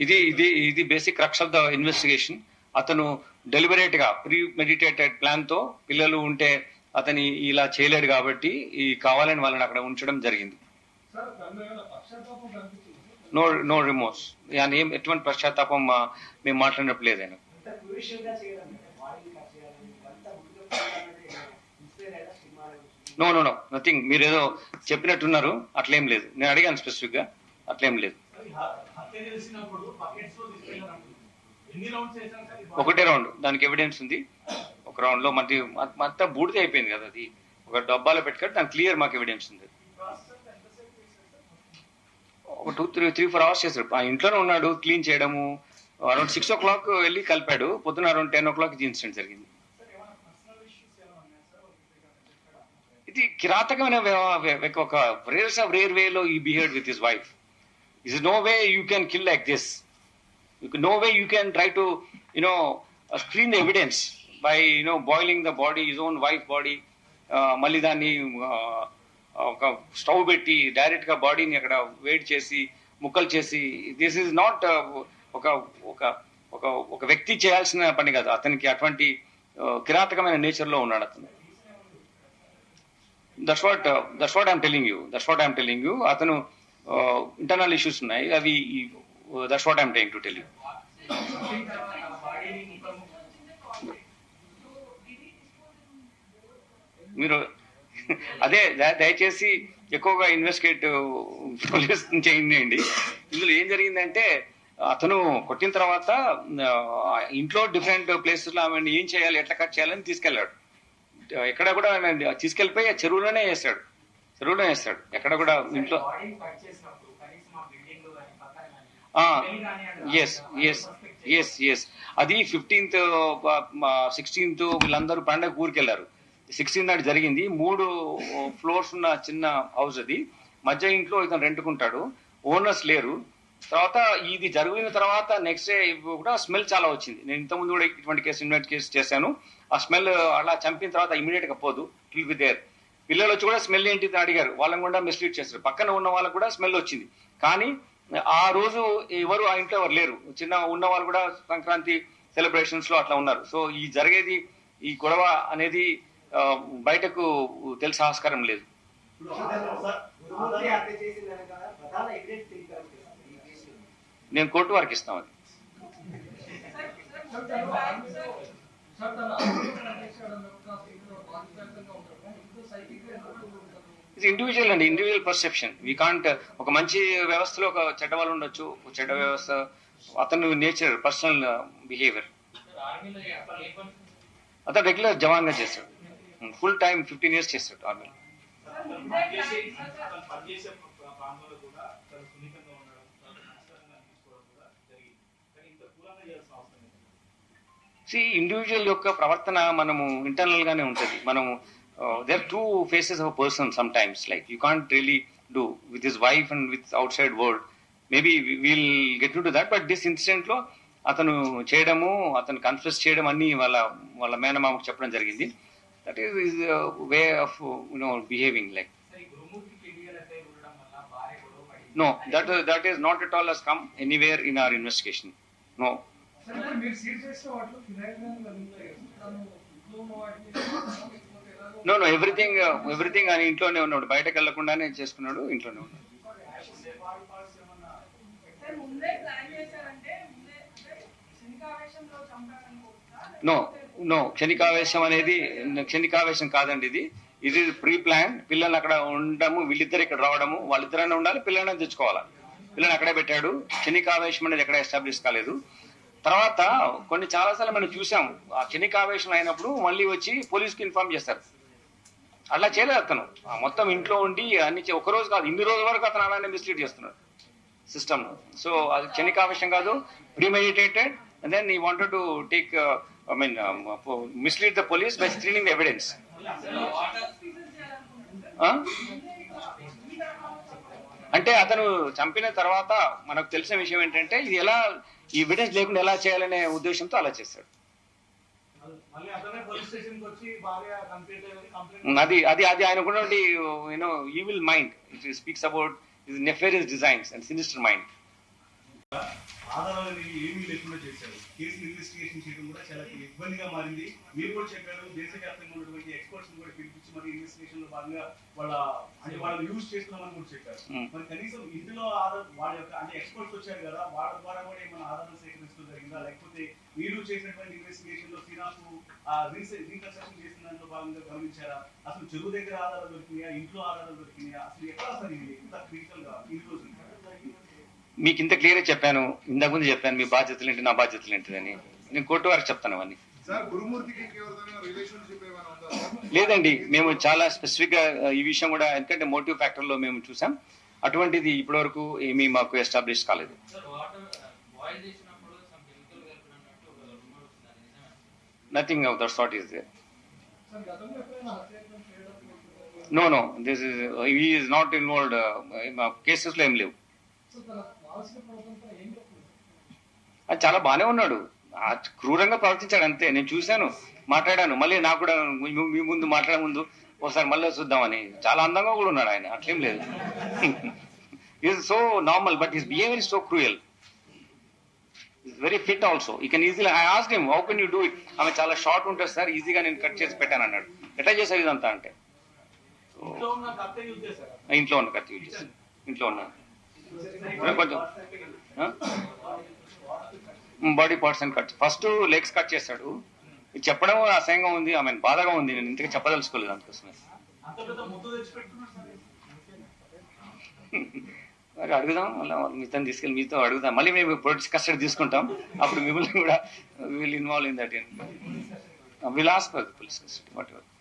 ఇది basic crux of the investigation. అతను deliberate గా ప్రీ మెడిటేటెడ్ ప్లాన్ తో పిల్లలు ఉంటే అతని ఇలా చేయలేడు కాబట్టి ఈ కావాలని వాళ్ళని అక్కడ ఉంచడం జరిగింది. నో రిమోర్స్, ఎటువంటి పశ్చాత్తాపం మేము మాట్లాడినప్పుడు లేదైనా. No nothing. మీరేదో చెప్పినట్టున్నారు, అట్లేం లేదు. నేను అడిగాను స్పెసిఫిక్ గా, అట్లేం లేదు. ఒకటే రౌండ్, దానికి ఎవిడెన్స్ ఉంది. ఒక రౌండ్ లో మొత్తం బూడిద అయిపోయింది కదా, అది ఒక డబ్బాలో పెట్టుకొని దానికి క్లియర్ మాకు ఎవిడెన్స్ ఉంది. ఒక 3-4 hours చేశాడు. ఆ ఇంట్లోనే ఉన్నాడు, క్లీన్ చేయడము. అరౌండ్ 6 o'clock వెళ్ళి కలిపాడు. పొద్దున అరౌండ్ 10 o'clock ఇది ఇన్సిడెంట్ జరిగింది. ఇది కిరాతకమైన ఒక రేర్ వేలో ఈ behaved with his wife. There is no way you can kill like this. No way you can try to, screen the evidence by, boiling the body, his own wife body. మళ్ళీ దాన్ని ఒక stove పెట్టి direct గా బాడీని అక్కడ వేడి చేసి ముక్కలు చేసి, దిస్ ఈజ్ నాట్ ఒక ఒక వ్యక్తి చేయాల్సిన పని కదా. అతనికి అటువంటి కిరాతకమైన నేచర్ లో ఉన్నాడు అతను. That's what I'm telling you. అతను ఇంటర్నల్ ఇష్యూస్ ఉన్నాయి, అవి that's what I'm trying to tell you. మీరు అదే దయచేసి ఎక్కువగా ఇన్వెస్టిగేట్ పోలీస్ చేయండి. ఇందులో ఏం జరిగిందంటే, అతను కొట్టిన తర్వాత ఇంట్లో డిఫరెంట్ ప్లేసెస్ లో ఆమె ఏం చేయాలి, ఎట్లా కట్ చేయాలని తీసుకెళ్లాడు. ఎక్కడ కూడా తీసుకెళ్లిపోయి చెరువులోనే వేస్తాడు. ఎక్కడ కూడా ఇంట్లో. ఎస్ అది 15th 16th వీళ్ళందరూ పండగ ఊరికెళ్లారు. 16th నాడు జరిగింది. 3 floors ఉన్న చిన్న హౌస్ అది. మధ్య ఇంట్లో ఇతను రెంట్కుంటాడు, ఓనర్స్ లేరు. తర్వాత ఇది జరిగిన తర్వాత నెక్స్ట్ డే కూడా స్మెల్ చాలా వచ్చింది. నేను ఇంతకుముందు కూడా ఇటువంటి కేసు చేశాను. ఆ స్మెల్ అలా చంపిన తర్వాత ఇమీడియట్ గా పోదు, ఇట్ విల్ బి దేర్. పిల్లలు వచ్చి కూడా స్మెల్ ఏంటి అడిగారు, వాళ్ళని కూడా మిస్లీడ్ చేస్తారు. పక్కన ఉన్న వాళ్ళకు కూడా స్మెల్ వచ్చింది. కానీ ఆ రోజు ఎవరు ఆ ఇంట్లో ఎవరు లేరు. చిన్న ఉన్న వాళ్ళు కూడా సంక్రాంతి సెలబ్రేషన్స్ లో అట్లా ఉన్నారు. సో ఈ గొడవ అనేది బయటకు తెలిసే ఆస్కారం లేదు. నేను కోర్టు వారికి ఇస్తాం అది. ఇది ఇండివిజువల్ పర్సెప్షన్. We can't. ఒక మంచి వ్యవస్థలో ఒక చెడ్డ వాళ్ళు ఉండొచ్చు, చెడ్డ వ్యవస్థ అతను నేచర్, పర్సనల్ బిహేవియర్. అతను రెగ్యులర్ జవాన్ గా చేస్తాడు, ఫుల్ టైం 15 years చేస్తాడు ఆర్మీలో. ఇండివిజువల్ యొక్క ప్రవర్తన మనము ఇంటర్నల్ గానే ఉంటది. మనము there are 2 faces of a person sometimes. Like you can't really do with his wife and with outside world. Maybe we'll get into that. But this incident లో అతను చేయడము, అతను కన్ఫెస్ చేయడం అన్ని వాళ్ళ మేనమామకు చెప్పడం జరిగింది. That is his way of behaving. Like no, that is not at all has come anywhere in our investigation. No. No, everything ఆయన ఇంట్లోనే ఉన్నాడు, బయటకు వెళ్లకుండానే చేసుకున్నాడు, ఇంట్లోనే ఉన్నాడు. నో క్షణికావేశం కాదండి. ఇది ప్రీ ప్లాన్. పిల్లలు అక్కడ ఉండడము, వీళ్ళిద్దరు ఇక్కడ రావడము, వాళ్ళిద్దరైనా ఉండాలి, పిల్లలైనా తెచ్చుకోవాలి. పిల్లలు అక్కడే పెట్టాడు. క్షణికావేశం అనేది ఎక్కడ ఎస్టాబ్లిష్ కాలేదు. తర్వాత చాలాసార్లు మనం చూసాం, ఆ క్షణికావేశం అయినప్పుడు మళ్ళీ వచ్చి పోలీసుకి ఇన్ఫార్మ్ చేస్తారు. అలా చేయలేదు అతను. మొత్తం ఇంట్లో ఉండి అన్ని ఒక రోజు కాదు, ఇన్ని రోజుల వరకు అతను అలానే మిస్లీడ్ చేస్తున్నాడు సిస్టమ్. సో అది క్షణికావేశం కాదు, premeditated. And then he wanted to take mislead the police by stealing the evidence. అంటే అతను చంపిన తర్వాత మనకు తెలిసిన విషయం ఏంటంటే, ఇది ఎలా ఈ ఎవిడెన్స్ లేకుండా ఎలా చేయాలనే ఉద్దేశంతో అలా చేశాడు. అది ఆయనకున్నటువంటి evil mind. It speaks about his nefarious designs and sinister mind. ఆధారాలు ఏమీ లేకుండా చేశారు. కేసులు ఇన్వెస్టిగేషన్ చేయడం కూడా చాలా ఇబ్బందిగా మారింది. మీరు కూడా చెప్పారు, దేశవ్యాప్తంగా ఉన్నటువంటి ఎక్స్పర్ట్స్ కూడా పిలిపించి మరి ఇన్వెస్టిగేషన్ లో భాగంగా వాళ్ళు యూజ్ చేస్తున్నామని కూడా చెప్పారు. మరి కనీసం ఇందులో వాళ్ళ యొక్క అంటే ఎక్స్పర్ట్స్ వచ్చారు కదా, వాళ్ళ ద్వారా కూడా ఏమైనా ఆధారాలు సేకరించడం జరిగిందా, లేకపోతే మీరు చేసినటువంటి ఇన్వెస్టిగేషన్ లో శ్రీనాథ్ రీకన్స్ట్రక్షన్ చేసిన దాంట్లో భాగంగా గమనించారా? అసలు చెరువు దగ్గర ఆధారాలు దొరికినాయా, ఇంట్లో ఆధారాలు దొరికినాయా, అసలు ఎట్లా అసలు ఇంత క్రిటికల్ గా ఇన్ని రోజులు? మీకు ఇంత క్లియర్ చెప్పాను, ఇంతకుముందు చెప్పాను మీ బాధ్యతలు ఏంటి, నా బాధ్యతలు ఏంటిదని. నేను కోర్టు వారికి చెప్తాను అవన్నీ. లేదండి, మేము చాలా స్పెసిఫిక్ గా ఈ విషయం కూడా, ఎందుకంటే మోటివ్ ఫ్యాక్టర్ లో మేము చూసాం, అటువంటిది ఇప్పటి వరకు ఏమీ మాకు ఎస్టాబ్లిష్ కాలేదు. Nothing of that sort is there. No, this is he is not involved. Cases లో ఏం లేవు. అది చాలా బాగానే ఉన్నాడు, క్రూరంగా ప్రవర్తించాడు అంతే. నేను చూశాను, మాట్లాడాను, మళ్ళీ నాకు కూడా మీ ముందు మాట్లాడే ముందు ఒకసారి మళ్ళీ చూద్దామని. చాలా అందంగా కూడా ఉన్నాడు ఆయన, అట్లేం లేదు. He's so normal, but his behaviour is so cruel. He's very fit also. He can easily, I asked him, how can you do it? ఆమె చాలా షార్ట్ ఉంటుంది సార్, ఈజీగా నేను కట్ చేసి పెట్టాను అన్నాడు. ఎట్లా చేశారు ఇదంతా అంటే, ఇంట్లో ఉన్న కత్తి యూజ్ చేశాను. ఇంట్లో ఉన్న కొంచెం బాడీ పార్ట్స్ అని కట్, ఫస్ట్ లెగ్స్ కట్ చేశాడు. ఇది చెప్పడం అసహ్యంగా ఉంది, ఆమె బాధగా ఉంది. నేను ఇంతగా చెప్పదలుచుకోలేదు అందుకోసమే. మరి అడుగుదాం, మళ్ళీ మీతో తీసుకెళ్ళి మీతో అడుగుదాం, మళ్ళీ మేము పోలీస్ కస్టడీ తీసుకుంటాం, అప్పుడు మిమ్మల్ని కూడా will involve in that. Will ask for the police custody what ever.